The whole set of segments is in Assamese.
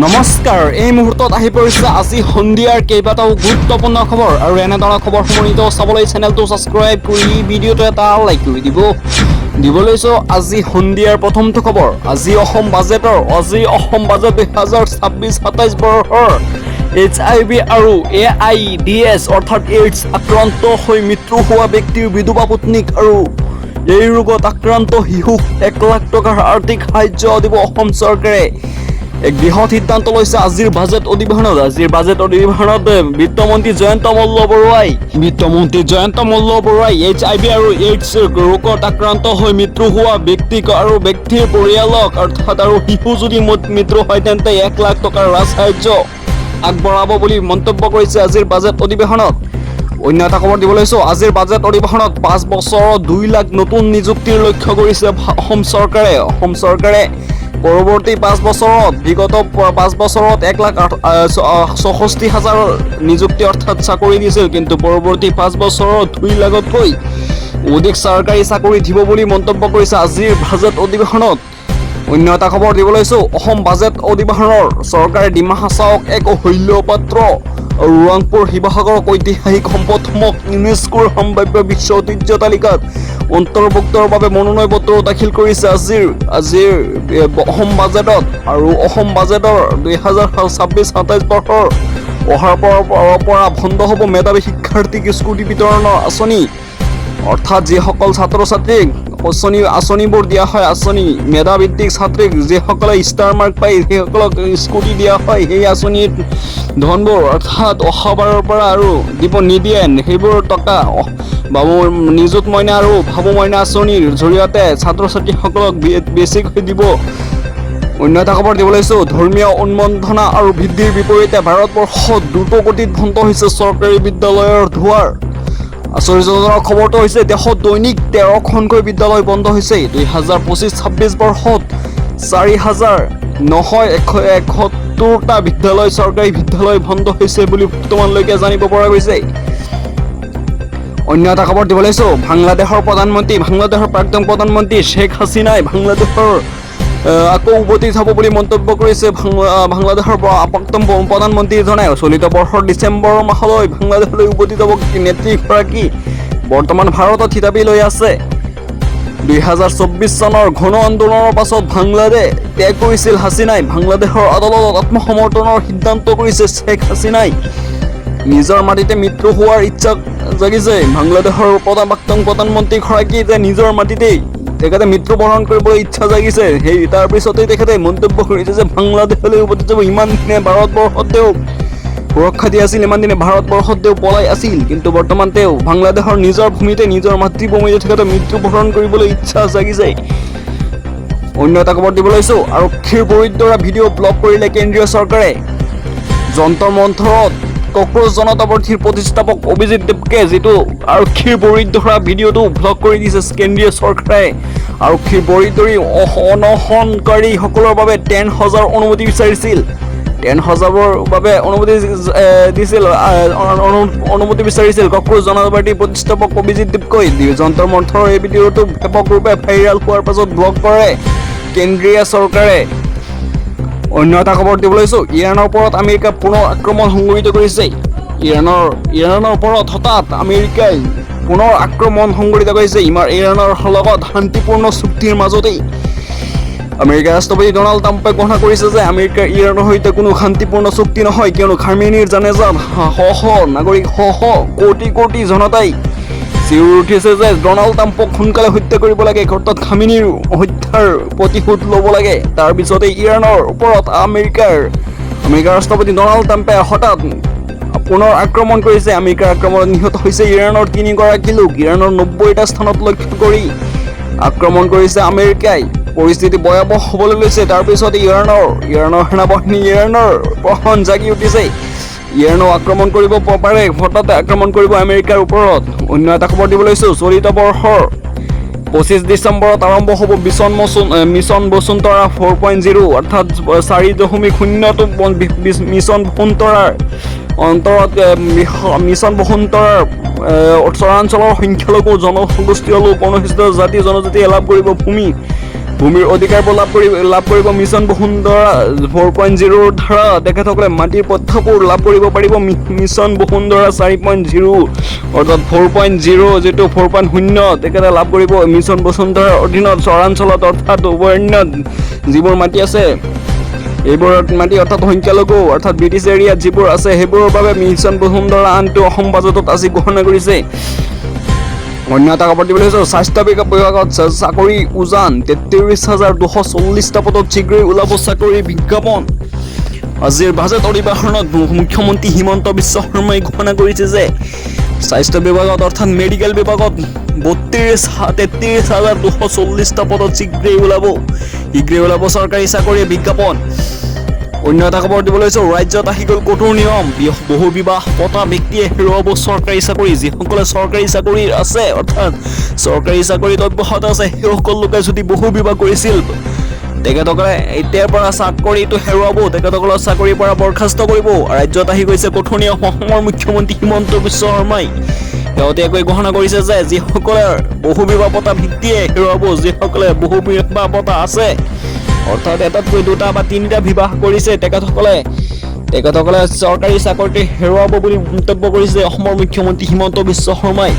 নমস্কাৰ, এই মুহূৰ্তত আহি পৰিছে আজি সন্ধিয়াৰ কেইবাটাও গুৰুত্বপূৰ্ণ খবৰ আৰু এনেধৰণৰ খবৰ সমূহিত চাবলৈ চেনেলটো ছাবস্ক্ৰাইব কৰি ভিডিঅ'টো এটা লাইক কৰি দিব লৈছো আজি সন্ধিয়াৰ প্ৰথমটো খবৰ। আজি অসম বাজেট 2026-27 বৰ্ষৰ HIV আৰু AIDS অৰ্থাৎ এইডছ আক্ৰান্ত হৈ মৃত্যু হোৱা ব্যক্তিৰ বিধৱা পত্নীক আৰু এই ৰোগত আক্ৰান্ত শিশুক 1 লাখ টকাৰ আৰ্থিক সাহায্য দিব অসম চৰকাৰে। এক বৃহৎ সিদ্ধান্ত লৈছে আজিৰ বাজেট অধিৱেশনত। বিত্তমন্ত্ৰী জয়ন্ত মল্ল বৰুৱাই HIV আৰু এইডছ ৰোগত আক্ৰান্ত হৈ মৃত্যু হোৱা ব্যক্তিক আৰু ব্যক্তিৰ পৰিয়ালক অৰ্থাৎ আৰু শিশু যদি মৃত্যু হয় তেন্তে 1 লাখ টকাৰ ৰাজ সাহায্য আগবঢ়াব বুলি মন্তব্য কৰিছে আজিৰ বাজেট অধিৱেশনত। অন্য এটা খবৰ দিব লৈছো। আজিৰ বাজেট অধিৱেশনত 5 বছৰত 2 লাখ নতুন নিযুক্তিৰ লক্ষ্য কৰিছে অসম চৰকাৰে। পৰৱৰ্তী 5 বছৰত বিগত 5 বছৰত 1,64,000 নিযুক্তি অৰ্থাৎ চাকৰি দিছিল, কিন্তু পৰৱৰ্তী 5 বছৰত 2 লাখতকৈ অধিক চৰকাৰী চাকৰি দিব বুলি মন্তব্য কৰিছে আজিৰ বাজেট অধিৱেশনত। অন্য এটা খবৰ দিব লৈছো। অসম বাজেট অধিৱেশনৰ চৰকাৰে ডিমা হাছাওক এক অহল্য পাত্ৰ আৰু ৰংপুৰ শিৱসাগৰক ঐতিহাসিক সম্পদসমূহক ইউনেস্কোৰ সম্ভাৱ্য বিশ্ব ঐতিহ্য তালিকাত অন্তৰ্ভুক্তৰ বাবে মনোনয়ন পত্ৰ দাখিল কৰিছে আজিৰ অসম বাজেটত। আৰু অসম বাজেটৰ 2026-27 বৰ্ষৰ অহাৰ পৰা বন্ধ হ'ব মেধাৱী শিক্ষাৰ্থীক স্কুটি বিতৰণৰ আঁচনি, অৰ্থাৎ যিসকল ছাত্ৰ ছাত্ৰীক আঁচনিবোৰ দিয়া হয়, মেধা ভিত্তিক ছাত্ৰীক যিসকলে ষ্টাৰ মাৰ্ক পায় সেইসকলক স্কুটি দিয়া হয়, সেই আঁচনিৰ ধনবোৰ অৰ্থাৎ অহাবাৰৰ পৰা আৰু দিব নিদিয়ে। সেইবোৰ টকা নিযুত মইনা আৰু ভাবু মইনা আঁচনিৰ জৰিয়তে ছাত্ৰ ছাত্ৰীসকলক বেছিকৈ দিব। অন্য এটা খবৰ দিব লৈছো। ধৰ্মীয় উন্মোদনা আৰু বৃদ্ধিৰ বিপৰীতে ভাৰতবৰ্ষত দ্ৰুতগতিত বন্ধ হৈছে চৰকাৰী বিদ্যালয়ৰ দুৱাৰ। আশ্চৰ্যজনক খবৰটো হৈছে দেশত দৈনিক 13খনকৈ বিদ্যালয় বন্ধ হৈছে। 2025-26 বৰ্ষত 4,971টা চৰকাৰী বিদ্যালয় বন্ধ হৈছে বুলি বৰ্তমানলৈকে জানিব পৰা গৈছে। অন্য এটা খবৰ দিব লৈছো। বাংলাদেশৰ প্ৰাক্তন প্ৰধানমন্ত্ৰী শ্বেখ হাছিনাই বাংলাদেশৰ আকৌ উভতি যাব বুলি মন্তব্য কৰিছে বাংলাদেশৰ প্ৰাক্তন প্ৰধানমন্ত্ৰীজনে। চলিত বৰ্ষৰ ডিচেম্বৰ মাহলৈ বাংলাদেশলৈ উভতি যাব নেত্ৰীগৰাকী বৰ্তমান ভাৰতত থিতাপি লৈ আছে। 2024 চনৰ গণ আন্দোলনৰ পাছত বাংলাদেশ ত্যাগ কৰিছিল হাছিনাই। বাংলাদেশৰ আদালতত আত্মসমৰ্পণৰ সিদ্ধান্ত কৰিছে শ্বেখ হাছিনাই। নিজৰ মাটিতে মৃত্যু হোৱাৰ ইচ্ছা জাগিছে বাংলাদেশৰ প্ৰাক্তন প্ৰধানমন্ত্ৰীগৰাকী যে নিজৰ মাটিতেই তেখেতে মৃত্যুবৰণ কৰিবলৈ ইচ্ছা জাগিছে। সেই তাৰপিছতেই তেখেতে মন্তব্য কৰিছে যে বাংলাদেশলৈ উভতি যাব। ইমান দিনে ভাৰতবৰ্ষত তেওঁ সুৰক্ষা দি আছিল, ইমান দিনে ভাৰতবৰ্ষত তেওঁ পলাই আছিল, কিন্তু বৰ্তমান তেওঁ বাংলাদেশৰ নিজৰ ভূমিতে নিজৰ মাতৃভূমিতে তেখেতে মৃত্যুবৰণ কৰিবলৈ ইচ্ছা জাগিছে। অন্য এটা খবৰ দিব লৈছো। আৰক্ষীৰ বৰিদ্ৰা ভিডিঅ' ব্লক কৰিলে কেন্দ্ৰীয় চৰকাৰে। যন্তৰ মন্থৰত কক্ৰোচ জনতা পাৰ্টীৰ প্ৰতিষ্ঠাপক অভিজিত দেৱকে যিটো আৰক্ষীৰ বৰিদ্ৰা ভিডিঅ'টো ব্লক কৰি দিছে কেন্দ্ৰীয় চৰকাৰে। আৰক্ষীৰ বৰিদ্ৰী অনশনকাৰীসকলৰ বাবে 10,000 অনুমতি বিচাৰিছিল। 10,000ৰ বাবে অনুমতি বিচাৰিছিল কক্ৰোচ জনতা পাৰ্টীৰ প্ৰতিষ্ঠাপক অভিজিত দেৱকৈ। যন্তৰ মন্থৰৰ এই ভিডিঅ'টো ব্যাপকৰূপে ভাইৰাল হোৱাৰ পাছত ব্লক কৰে কেন্দ্ৰীয় চৰকাৰে। অন্য এটা খবৰ দিব লৈছো। ইৰাণৰ ওপৰত আমেৰিকা পুনৰ আক্ৰমণ সংঘটিত কৰিছে। ইৰাণৰ ওপৰত হঠাৎ আমেৰিকাই পুনৰ আক্ৰমণ সংঘটিত কৰিছে। ইৰাণৰ লগত শান্তিপূৰ্ণ চুক্তিৰ মাজতেই আমেৰিকাৰ ৰাষ্ট্ৰপতি ডনাল্ড ট্ৰাম্পে ঘোষণা কৰিছে যে আমেৰিকাৰ ইৰাণৰ সৈতে কোনো শান্তিপূৰ্ণ চুক্তি নহয়, কিয়নো খামেনিৰ জানেজাত নাগৰিক কোটি জনতাই চিঞৰি উঠিছে যে ডনাল্ড ট্ৰাম্পক সোনকালে হত্যা কৰিব লাগে, অৰ্থাৎ খামেনিৰ হত্যাৰ প্ৰতিশোধ ল'ব লাগে। তাৰপিছতে ইৰাণৰ ওপৰত আমেৰিকাৰ ৰাষ্ট্ৰপতি ডনাল্ড ট্ৰাম্পে হঠাৎ পুনৰ আক্ৰমণ কৰিছে। আমেৰিকাৰ আক্ৰমণত নিহত হৈছে ইৰাণৰ 3 গৰাকী লোক। ইৰাণৰ 90টা স্থানত লক্ষ্য কৰি আক্ৰমণ কৰিছে আমেৰিকাই। পৰিস্থিতি ভয়াৱহ হ'বলৈ লৈছে। তাৰপিছতে ইৰাণৰ সেনাবাহিনী ইৰাণৰ প্ৰহণ জাগি উঠিছে। ইৰাণো আক্ৰমণ কৰিব পাৰে, হঠাৎ আক্ৰমণ কৰিব আমেৰিকাৰ ওপৰত। অন্য এটা খবৰ দিব লৈছো। চলিত বৰ্ষৰ 25 ডিচেম্বৰত আৰম্ভ হ'ব মিছন বসুন্ধৰা 4.0 অৰ্থাৎ 4.0টো মিছন বসুন্ধৰাৰ অন্তৰত মিছন বসুন্ধৰাৰ চৰাঞ্চলৰ সংখ্যালঘু জনগোষ্ঠীয় লোক অনুসূচিত জাতি জনজাতিয়ে লাভ কৰিব ভূমি ভূমিৰ অধিকাৰ লাভ কৰিব মিছন বসুন্ধৰা 4.0 ধাৰা তেখেতসকলে মাটিৰ পট্টাবোৰ লাভ কৰিব পাৰিব মিছন বসুন্ধৰা 4.0 অৰ্থাৎ 4.0 যিটো 4.0 তেখেতে লাভ কৰিব মিছন বসুন্ধৰাৰ অধীনত চৰাঞ্চলত অৰ্থাৎ অভয়াৰণ্যত যিবোৰ মাটি আছে এইবোৰত মাটি অৰ্থাৎ সংখ্যালঘু অৰ্থাৎ ব্ৰিটিছ এৰিয়াত যিবোৰ আছে সেইবোৰৰ বাবে মিছন বসুন্ধৰা আনটো অসম বাজেটত আজি ঘোষণা কৰিছে। অন্য এটা খবৰ দিবলৈ হৈছে স্বাস্থ্য বিভাগত চাকৰি উজান 33,240টা পদত শীঘ্ৰেই ওলাব চাকৰি বিজ্ঞাপন। আজিৰ বাজেট অধিৱেশনত মুখ্যমন্ত্ৰী হিমন্ত বিশ্ব শৰ্মাই ঘোষণা কৰিছে যে স্বাস্থ্য বিভাগত অৰ্থাৎ মেডিকেল বিভাগত 33,240টা পদত শীঘ্ৰেই ওলাব চৰকাৰী চাকৰি বিজ্ঞাপন। অন্য এটা খবৰ দিবলৈ লৈছো ৰাজ্যত আহি গ'ল কঠোৰ নিয়ম বহু বিবাহ পতা ব্যক্তিয়ে হেৰুৱাব চৰকাৰী চাকৰি। যিসকলে চৰকাৰী চাকৰিত আছে অৰ্থাৎ চৰকাৰী চাকৰিত অব্যাহত আছে সেইসকল লোকে যদি বহু বিবাহ কৰিছিল তেখেতসকলে এতিয়াৰ পৰা চাকৰিটো হেৰুৱাব, তেখেতসকলৰ চাকৰিৰ পৰা বৰখাস্ত কৰিব। ৰাজ্যত আহি গৈছে কঠোৰ নিয়ম। অসমৰ মুখ্যমন্ত্ৰী হিমন্ত বিশ্ব শৰ্মাই শেহতীয়াকৈ ঘোষণা কৰিছে যে যিসকলে বহু বিবাহ পতা ব্যক্তিয়ে হেৰুৱাব, যিসকলে বহু বিবাহ পতা আছে অৰ্থাৎ এটাতকৈ দুটা বা তিনিটা বিবাহ কৰিছে তেখেতসকলে চৰকাৰী চাকৰিটো হেৰুৱাব বুলি মন্তব্য কৰিছে অসমৰ মুখ্যমন্ত্ৰী হিমন্ত বিশ্ব শৰ্মাই।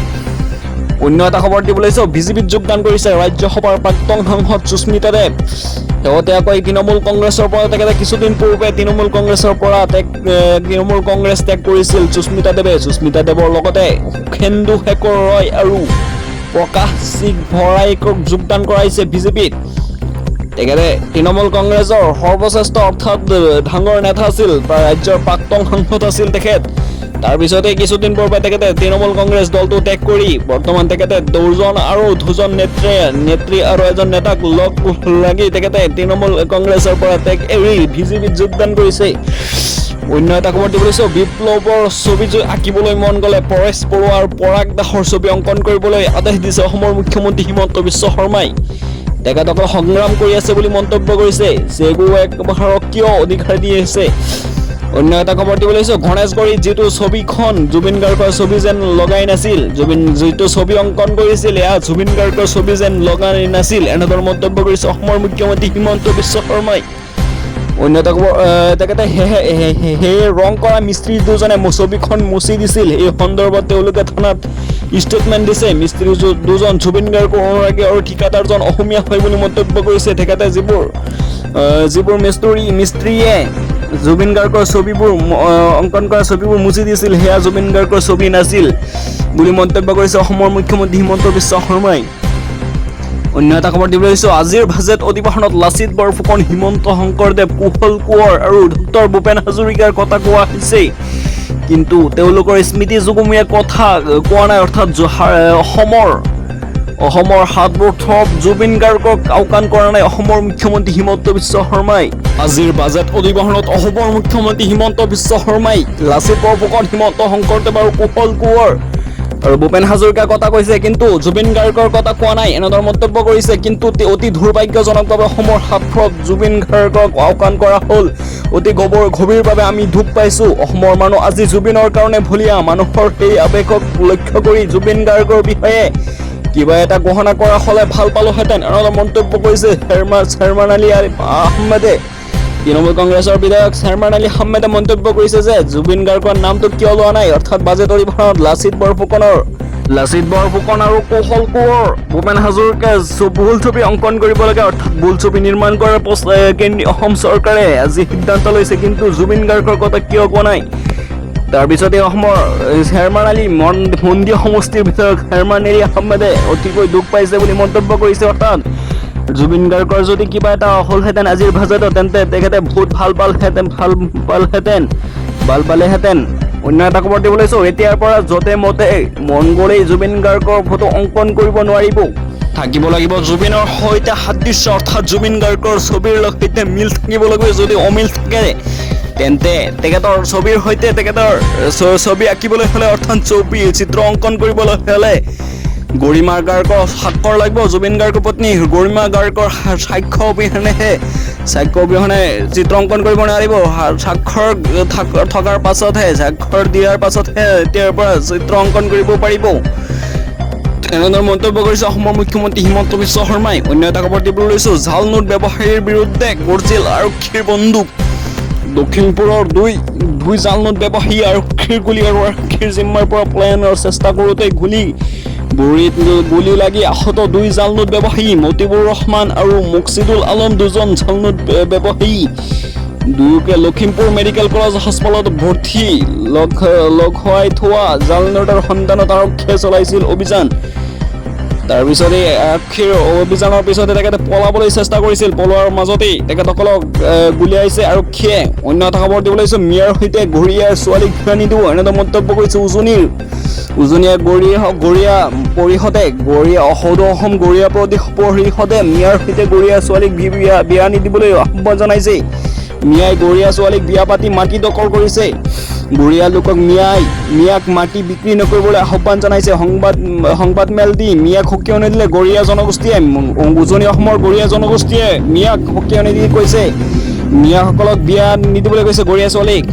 অন্য এটা খবৰ দিবলৈ লৈছো বিজেপিত যোগদান কৰিছে ৰাজ্যসভাৰ প্ৰাক্তন সাংসদ সুস্মিতা দেৱ। শেহতীয়াকৈ তৃণমূল কংগ্ৰেছৰ পৰা তেখেতে কিছুদিন পূৰ্বে তৃণমূল কংগ্ৰেছ ত্যাগ কৰিছিল সুস্মিতা দেৱৰ লগতে সুখেন্দু শেখৰ ৰয় আৰু প্ৰকাশ সিং ভৰাইকক যোগদান কৰাইছে বিজেপিত। তেখেতে তৃণমূল কংগ্ৰেছৰ সৰ্বশ্ৰেষ্ঠ অৰ্থাৎ ডাঙৰ নেতা আছিল বা ৰাজ্যৰ প্ৰাক্তন সাংসদ আছিল তেখেত। তাৰপিছতে কিছুদিন পূৰ্বে তেখেতে তৃণমূল কংগ্ৰেছ দলটো ত্যাগ কৰি বৰ্তমান তেখেতে দুজন নেত্ৰী আৰু এজন নেতাক লগ লাগি তেখেতে তৃণমূল কংগ্ৰেছৰ পৰা ত্যাগ এৰি বিজেপিত যোগদান কৰিছে। অন্য এটা খবৰ দিবলৈ লৈছো বিপ্লৱৰ ছবি আঁকিবলৈ মন গ'লে পৰেশ বৰুৱা আৰু পৰাগ দাসৰ ছবি অংকন কৰিবলৈ আদেশ দিছে অসমৰ মুখ্যমন্ত্ৰী হিমন্ত বিশ্ব শৰ্মাই। তেখেতসকল সংগ্ৰাম কৰি আছে বুলি মন্তব্য কৰিছে যিবোৰ এক ভাৰতীয় অধিকাৰ দি আছে। অন্য এটা খবৰ দিবলৈ লৈছো গণেশগুৰিত যিটো ছবিখন জুবিন গাৰ্গৰ ছবি যেন লগাই নাছিল, যিটো ছবি অংকন কৰিছিল এয়া জুবিন গাৰ্গৰ ছবি যেন লগাই নাছিল এনেদৰে মন্তব্য কৰিছে অসমৰ মুখ্যমন্ত্ৰী হিমন্ত বিশ্ব শৰ্মাই। অন্য এটা খবৰ তেখেতে সেই ৰং কৰা মিস্ত্ৰী দুজনে ছবিখন মুচি দিছিল। এই সন্দৰ্ভত তেওঁলোকে থানাত ষ্টেটমেণ্ট দিছে। মিস্ত্ৰী দুজন জুবিন গাৰ্গৰ অনুৰাগী আৰু ঠিকাদাৰজন অসমীয়া হয় বুলি মন্তব্য কৰিছে তেখেতে। যিবোৰ মিস্ত্ৰীয়ে জুবিন গাৰ্গৰ ছবিবোৰ অংকন কৰা ছবিবোৰ মুচি দিছিল সেয়া জুবিন গাৰ্গৰ ছবি নাছিল বুলি মন্তব্য কৰিছে অসমৰ মুখ্যমন্ত্ৰী হিমন্ত বিশ্ব শৰ্মাই। অন্য এটা খবৰ দিবলৈ লৈছো আজিৰ বাজেট অধিৱেশনত লাচিত বৰফুকন, হিমন্ত শংকৰদেৱ, কুশল কোঁৱৰ আৰু ডক্টৰ ভূপেন হাজৰিকাৰ কথা কোৱা হৈছে, কিন্তু তেওঁলোকৰ স্মৃতি যুগমীয়া কথা কোৱা নাই। অৰ্থাৎ অসমৰ 7 বছৰ জুবিন গাৰ্গক আওকাণ কৰা নাই অসমৰ মুখ্যমন্ত্ৰী হিমন্ত বিশ্ব শৰ্মাই। আজিৰ বাজেট অধিৱেশনত অসমৰ মুখ্যমন্ত্ৰী হিমন্ত বিশ্ব শৰ্মাই লাচিত বৰফুকন, হিমন্ত শংকৰদেৱ আৰু কুশল কোঁৱৰ আৰু ভূপেন হাজৰিকাৰ কথা কৈছে, কিন্তু জুবিন গাৰ্গৰ কথা কোৱা নাই এনেদৰে মন্তব্য কৰিছে। কিন্তু অতি দুৰ্ভাগ্যজনকভাৱে অসমৰ 7 জুবিন গাৰ্গক আওকাণ কৰা হ'ল। অতি গভীৰভাৱে আমি দুখ পাইছোঁ। অসমৰ মানুহ আজি জুবিনৰ কাৰণে ভলীয়া। মানুহৰ সেই আৱেগক লক্ষ্য কৰি জুবিন গাৰ্গৰ বিষয়ে কিবা এটা ঘোষণা কৰা হ'লে ভাল পালোহেঁতেন এনেদৰে মন্তব্য কৰিছে চেয়াৰমেন আলী আহমেদে। তৃণমূল কংগ্ৰেছৰ বিধায়ক চেয়াৰমেন আলী আহমেদে মন্তব্য কৰিছে যে জুবিন গাৰ্গৰ নামটো কিয় লোৱা নাই। অৰ্থাৎ বাজেট অধিৱেশনত লাচিত বৰফুকন আৰু কুশল কোঁৱৰ, ভূপেন হাজৰিকাৰ ভুল ছবি অংকন কৰিব লাগে। অৰ্থাৎ ভুল ছবি নিৰ্মাণ কৰাৰ অসম চৰকাৰে আজি সিদ্ধান্ত লৈছে, কিন্তু জুবিন গাৰ্গৰ কথা কিয় কোৱা নাই। তাৰপিছতে অসমৰ চেয়াৰমেন আলী মন্দিৰ সমষ্টিৰ বিধায়ক চেয়াৰমেন আলী আহমেদে অতিকৈ দুখ পাইছে বুলি মন্তব্য কৰিছে। অৰ্থাৎ জুবিন গাৰ্গৰ যদি কিবা এটা হ'লহেঁতেন আজিৰ বাজেটত তেন্তে তেখেতে বহুত ভাল পালেহেঁতেন। অন্য এটা খবৰ দিবলৈ লৈছো এতিয়াৰ পৰা য'তে মতে মন গ'লেই জুবিন গাৰ্গৰ ফটো অংকন কৰিব নোৱাৰিব। থাকিব লাগিব জুবিনৰ সৈতে সাদৃশ্য, অৰ্থাৎ জুবিন গাৰ্গৰ ছবিৰ সৈতে মিল থাকিব লাগিব। যদি অমিল থাকে তেন্তে তেখেতৰ ছবিৰ সৈতে তেখেতৰ ছবি আঁকিবলৈ হ'লে অৰ্থাৎ চিত্ৰ অংকন কৰিবলৈ হ'লে গৰিমা গাৰ্গৰ স্বাক্ষৰ লাগিব। জুবিন গাৰ্গৰ পত্নী গৰিমা গাৰ্গৰ সাক্ষ্য অবিহনে চিত্ৰ অংকন কৰিব নোৱাৰিব। স্বাক্ষৰ থকাৰ পাছতহে, স্বাক্ষৰ দিয়াৰ পাছতহে এতিয়াৰ পৰা চিত্ৰ অংকন কৰিব পাৰিব। এনেদৰে মন্তব্য কৰিছে অসমৰ মুখ্যমন্ত্ৰী হিমন্ত বিশ্ব শৰ্মাই। অন্য এটা খবৰ দিবলৈ লৈছোঁ, জাল নোট ব্যৱসায়ীৰ বিৰুদ্ধে গৰ্জিল আৰক্ষীৰ বন্দুক। লখিমপুৰৰ দুই জাল নোট ব্যৱসায়ী আৰক্ষীৰ গুলী আৰু আৰক্ষীৰ জিম্মাৰ পৰা পলায়নৰ চেষ্টা কৰোঁতে গুলী লাগি আহত 2 জাল নোট ব্যৱসায়ী মতিবুৰ ৰহমান আৰু মুকছিদুল আলম, 2জন জাল নোট ব্যৱসায়ী। দুয়োকে লখিমপুৰ মেডিকেল কলেজ হাস্পতালত ভৰ্তি। লগ হোৱাই থোৱা জাল নোটৰ সন্ধানত আৰক্ষীয়ে চলাইছিল অভিযান। তাৰপিছতে আৰক্ষীৰ অভিযানৰ পিছতে তেখেতে পলাবলৈ চেষ্টা কৰিছিল। পলোৱাৰ মাজতেই তেখেতসকলক গুলীয়াইছে আৰক্ষীয়ে। অন্য এটা খবৰ দিবলৈ লৈছোঁ, মিয়াৰ সৈতে গৰিয়াৰ ছোৱালীক বিয়া নিদিওঁ, এনেদৰে মন্তব্য কৰিছে উজনিৰ গৰিয়া পৰিষদে সদৌ অসম গৰিয়া পৰিষদে মিয়াৰ সৈতে গৰিয়া ছোৱালীক বিয়া নিদিবলৈ আহ্বান জনাইছে। মিয়াই গৰিয়া ছোৱালীক বিয়া পাতি মাটি দখল কৰিছে। গৰিয়া লোকক মিয়াক মাটি বিক্ৰী নকৰিবলৈ আহ্বান জনাইছে। সংবাদমেল দি মিয়াক সকিয়নি দিলে গৰিয়া জনগোষ্ঠীয়ে। উজনি অসমৰ গৰিয়া জনগোষ্ঠীয়ে মিয়াক সকিয়নি দি কৈছে মিয়াসকলক বিয়া নিদিবলৈ কৈছে গৰিয়া ছোৱালীক।